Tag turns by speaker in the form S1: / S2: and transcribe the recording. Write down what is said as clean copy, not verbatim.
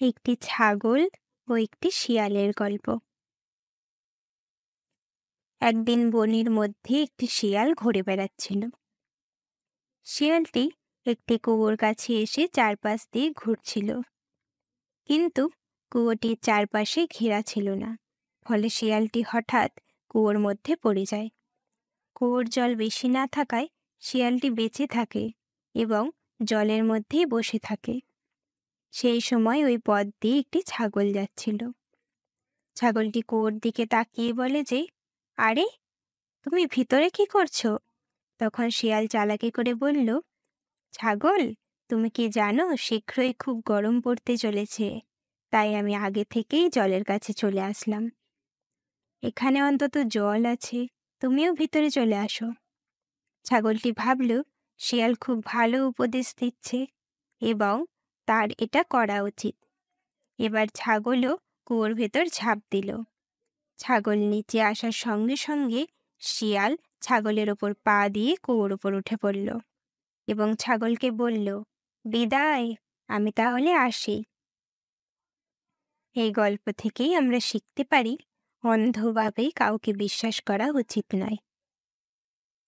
S1: একটি ছাগল ও একটি শিয়ালের গল্প। একদিন বনের মধ্যে একটি শিয়াল ঘুরে বেড়াচ্ছিল। শিয়ালটি একটি কুয়োর কাছে এসে চারপাশ দিয়ে ঘুরছিল, কিন্তু কুয়োটির চারপাশে ঘেরা ছিল না। ফলে শিয়ালটি হঠাৎ কুয়োর মধ্যে পড়ে যায়। কুয়োর জল বেশি না থাকায় শিয়ালটি বেঁচে থাকে এবং জলের মধ্যেই বসে থাকে। সেই সময় ওই পথ দিয়ে একটি ছাগল যাচ্ছিল। ছাগলটি কুয়োর দিকে তাকিয়ে বলে যে, আরে, তুমি ভিতরে কি করছো? তখন শিয়াল চালাকি করে বলল, ছাগল, তুমি কি জানো শীঘ্রই খুব গরম পড়তে চলেছে, তাই আমি আগে থেকেই জলের কাছে চলে আসলাম। এখানে অন্তত জল আছে, তুমিও ভিতরে চলে আসো। ছাগলটি ভাবল শিয়াল খুব ভালো উপদেশ দিচ্ছে এবং তার এটা করা উচিত। এবার ছাগলও কুয়োর ভেতর ঝাঁপ দিল। ছাগল নিচে আসার সঙ্গে সঙ্গে শিয়াল ছাগলের ওপর পা দিয়ে কুয়োর ওপর উঠে পড়ল এবং ছাগলকে বলল, বিদায়, আমি তাহলে আসি। এই গল্প থেকেই আমরা শিখতে পারি, অন্ধভাবে কাউকে বিশ্বাস করা উচিত নয়।